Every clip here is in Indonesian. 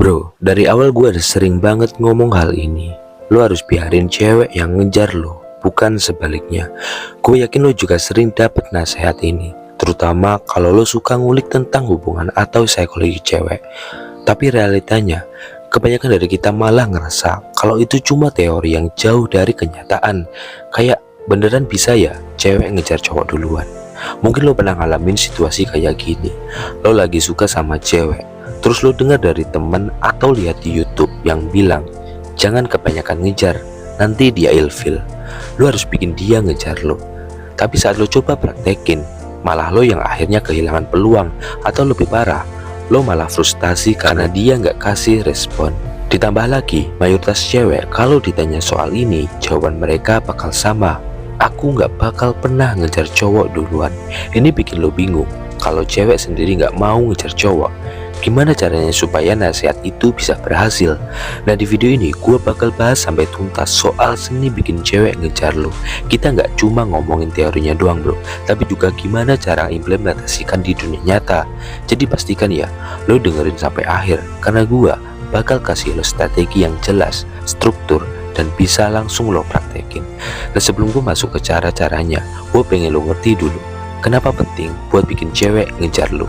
Bro, dari awal gue udah sering banget ngomong hal ini. Lo harus biarin cewek yang ngejar lo, bukan sebaliknya. Gue yakin lo juga sering dapet nasihat ini, terutama kalau lo suka ngulik tentang hubungan atau psikologi cewek. Tapi realitanya, kebanyakan dari kita malah ngerasa kalau itu cuma teori yang jauh dari kenyataan. Kayak beneran bisa ya cewek ngejar cowok duluan. Mungkin lo pernah ngalamin situasi kayak gini. Lo lagi suka sama cewek, terus lo dengar dari temen atau lihat di YouTube yang bilang, jangan kebanyakan ngejar, nanti dia ilfil. Lo harus bikin dia ngejar lo. Tapi saat lo coba praktekin, malah lo yang akhirnya kehilangan peluang. Atau lebih parah, lo malah frustasi karena dia nggak kasih respon. Ditambah lagi, mayoritas cewek kalau ditanya soal ini, jawaban mereka bakal sama. Aku nggak bakal pernah ngejar cowok duluan. Ini bikin lo bingung. Kalau cewek sendiri nggak mau ngejar cowok, gimana caranya supaya nasihat itu bisa berhasil? Nah, di video ini gue bakal bahas sampai tuntas soal seni bikin cewek ngejar lo. Kita nggak cuma ngomongin teorinya doang bro, tapi juga gimana cara implementasikan di dunia nyata. Jadi pastikan ya lo dengerin sampai akhir, karena gue bakal kasih lo strategi yang jelas, struktur, dan bisa langsung lo praktekin. Nah, sebelum gue masuk ke cara-caranya, gue pengen lo ngerti dulu kenapa penting buat bikin cewek ngejar lo.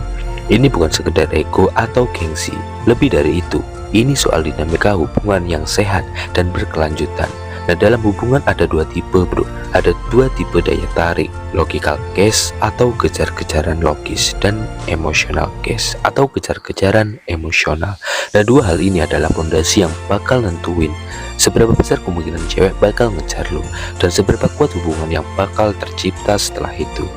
Ini bukan sekedar ego atau gengsi, lebih dari itu. Ini soal dinamika hubungan yang sehat dan berkelanjutan. Nah, dalam hubungan ada dua tipe bro. Ada dua tipe daya tarik, logical case atau kejar-kejaran logis, dan emotional case atau kejar-kejaran emosional. Nah, dua hal ini adalah fondasi yang bakal nentuin seberapa besar kemungkinan cewek bakal ngejar lo, dan seberapa kuat hubungan yang bakal tercipta setelah itu.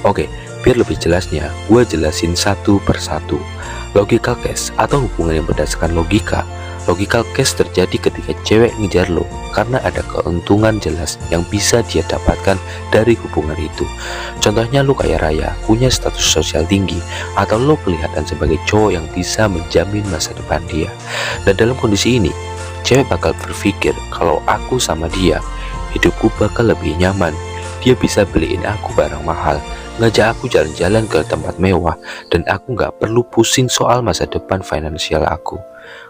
Oke, biar lebih jelasnya, gue jelasin satu persatu. Logical case atau hubungan yang berdasarkan logika. Logical case terjadi ketika cewek ngejar lo karena ada keuntungan jelas yang bisa dia dapatkan dari hubungan itu. Contohnya lo kaya raya, punya status sosial tinggi, atau lo kelihatan sebagai cowok yang bisa menjamin masa depan dia. Dan dalam kondisi ini, cewek bakal berpikir kalau aku sama dia, hidupku bakal lebih nyaman. Dia bisa beliin aku barang mahal, ngajak aku jalan-jalan ke tempat mewah, dan aku nggak perlu pusing soal masa depan finansial aku.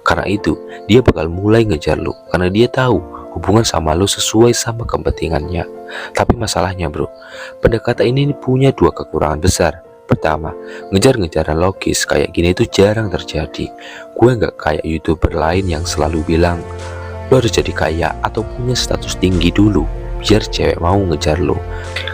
Karena itu, dia bakal mulai ngejar lo, karena dia tahu hubungan sama lo sesuai sama kepentingannya. Tapi masalahnya bro, pendekatan ini punya dua kekurangan besar. Pertama, ngejar-ngejaran logis kayak gini itu jarang terjadi. Gue nggak kayak YouTuber lain yang selalu bilang, lo harus jadi kaya atau punya status tinggi dulu biar cewek mau ngejar lo.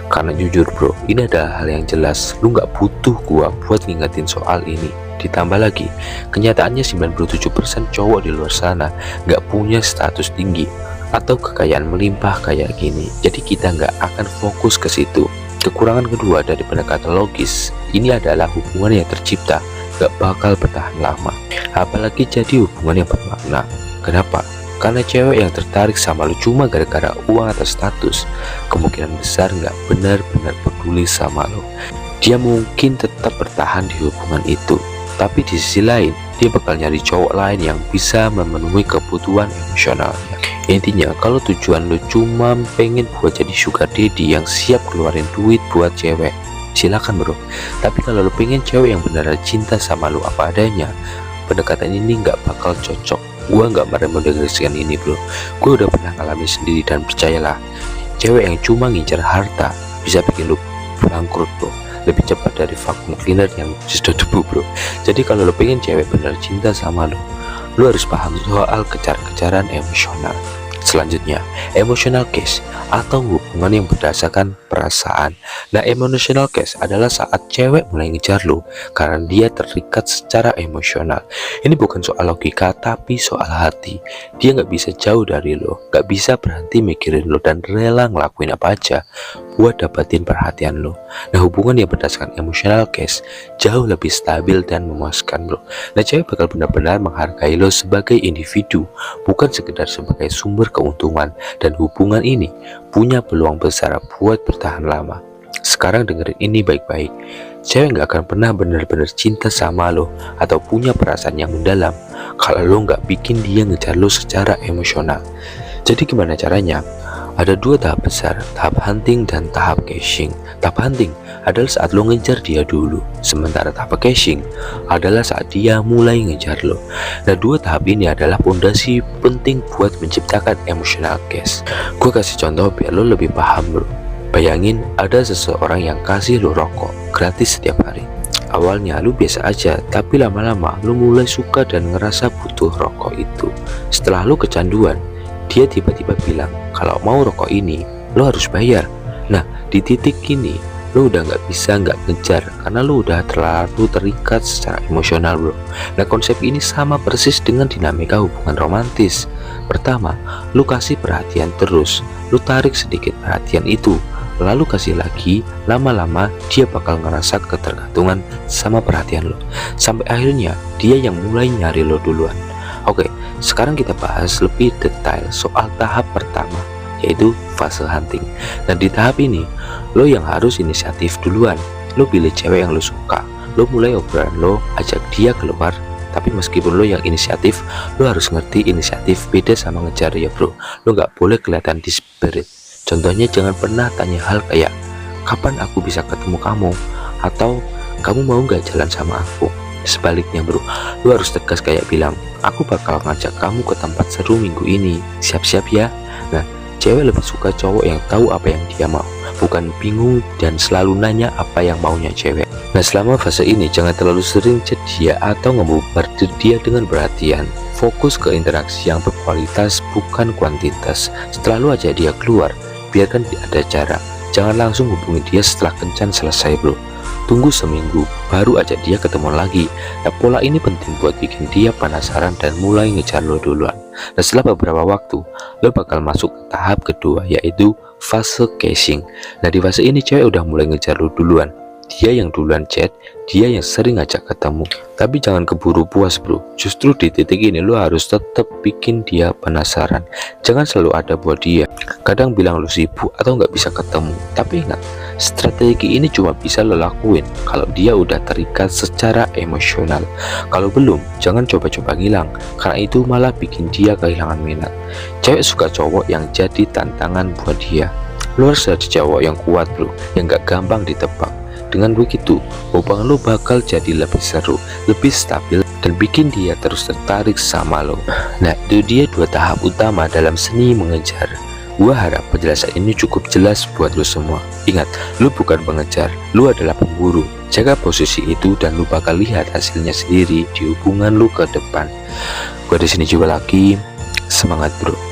Karena jujur bro, ini ada hal yang jelas, lu nggak butuh gua buat ngingetin soal ini. Ditambah lagi, kenyataannya 97% cowok di luar sana nggak punya status tinggi atau kekayaan melimpah kayak gini. Jadi kita nggak akan fokus ke situ. Kekurangan kedua dari pendekatan logis ini adalah hubungan yang tercipta nggak bakal bertahan lama, apalagi jadi hubungan yang bermakna. Kenapa? Karena cewek yang tertarik sama lu cuma gara-gara uang atau status, kemungkinan besar nggak benar-benar peduli sama lu. Dia mungkin tetap bertahan di hubungan itu, tapi di sisi lain dia bakal nyari cowok lain yang bisa memenuhi kebutuhan emosionalnya. Intinya, kalau tujuan lu cuma pengen buat jadi sugar daddy yang siap keluarin duit buat cewek, silakan bro. Tapi kalau lu pengen cewek yang beneran cinta sama lu apa adanya, pendekatan ini nggak bakal cocok. Gua nggak merekomendasikan ini bro. Gue udah pernah ngalamin sendiri, dan percayalah, cewek yang cuma ngincar harta bisa bikin lu bangkrut bro, lebih cepat dari vacuum cleaner yang sudah debu bro. Jadi kalau lo pengen cewek benar cinta sama lo harus paham soal kejar-kejaran emosional. Selanjutnya, emotional case atau hubungan yang berdasarkan perasaan. Nah, emotional case adalah saat cewek mulai ngejar lo karena dia terikat secara emosional. Ini bukan soal logika, tapi soal hati. Dia nggak bisa jauh dari lo, nggak bisa berhenti mikirin lo, dan rela ngelakuin apa aja buat dapetin perhatian lo. Nah, hubungan yang berdasarkan emotional case jauh lebih stabil dan memuaskan bro. Nah, cewek bakal benar-benar menghargai lo sebagai individu, bukan sekedar sebagai sumber keuntungan, dan hubungan ini punya peluang besar buat bertahan lama. Sekarang dengerin ini baik-baik. Cewek nggak akan pernah benar-benar cinta sama lo atau punya perasaan yang mendalam kalau lo nggak bikin dia ngejar lo secara emosional. Jadi gimana caranya? Ada dua tahap besar, tahap hunting dan tahap caching. Tahap hunting adalah saat lo ngejar dia dulu, sementara tahap caching adalah saat dia mulai ngejar lo. Nah, dua tahap ini adalah fondasi penting buat menciptakan emotional cache. Gue kasih contoh biar lo lebih paham bro. Bayangin ada seseorang yang kasih lo rokok gratis setiap hari. Awalnya lu biasa aja, tapi lama-lama lu mulai suka dan ngerasa butuh rokok itu. Setelah lu kecanduan, dia tiba-tiba bilang kalau mau rokok ini lo harus bayar. Nah, di titik ini lo udah nggak bisa nggak ngejar karena lo udah terlalu terikat secara emosional bro. Nah, konsep ini sama persis dengan dinamika hubungan romantis. Pertama, lo kasih perhatian terus, lo tarik sedikit perhatian itu, lalu kasih lagi. Lama-lama dia bakal ngerasa ketergantungan sama perhatian lo, sampai akhirnya dia yang mulai nyari lo duluan. Oke, sekarang kita bahas lebih detail soal tahap pertama, yaitu fase hunting. Dan di tahap ini, lo yang harus inisiatif duluan. Lo pilih cewek yang lo suka, lo mulai obrolan lo, ajak dia keluar. Tapi meskipun lo yang inisiatif, lo harus ngerti inisiatif beda sama ngejar ya bro. Lo nggak boleh kelihatan desperate. Contohnya jangan pernah tanya hal kayak, kapan aku bisa ketemu kamu? Atau, kamu mau nggak jalan sama aku? Sebaliknya bro, lu harus tegas kayak bilang, aku bakal ngajak kamu ke tempat seru minggu ini, siap-siap ya. Nah, cewek lebih suka cowok yang tahu apa yang dia mau, bukan bingung dan selalu nanya apa yang maunya cewek. Nah, selama fase ini jangan terlalu sering chat dia atau ngebombardir dia dengan perhatian. Fokus ke interaksi yang berkualitas bukan kuantitas. Setelah lu ajak dia keluar, biarkan dia ada jarak. Jangan langsung hubungi dia setelah kencan selesai bro. Tunggu seminggu, baru ajak dia ketemu lagi. Nah, pola ini penting buat bikin dia penasaran dan mulai ngejar lo duluan. Nah, setelah beberapa waktu, lo bakal masuk ke tahap kedua, yaitu fase caching. Nah, di fase ini cewek udah mulai ngejar lo duluan. Dia yang duluan chat, dia yang sering ngajak ketemu. Tapi jangan keburu puas bro. Justru di titik ini lo harus tetap bikin dia penasaran. Jangan selalu ada buat dia. Kadang bilang lo sibuk atau nggak bisa ketemu. Tapi ingat, strategi ini cuma bisa lo lakuin kalau dia udah terikat secara emosional. Kalau belum, jangan coba-coba ngilang, karena itu malah bikin dia kehilangan minat. Cewek suka cowok yang jadi tantangan buat dia. Lo harus jadi cowok yang kuat bro, yang gak gampang ditebak. Dengan begitu, hubungan lo bakal jadi lebih seru, lebih stabil, dan bikin dia terus tertarik sama lo. Nah, itu dia dua tahap utama dalam seni mengejar. Gua harap penjelasan ini cukup jelas buat lo semua. Ingat, lo bukan pengejar, lo adalah pemburu. Jaga posisi itu dan lo bakal lihat hasilnya sendiri di hubungan lo ke depan. Gua di sini juga lagi. Semangat bro.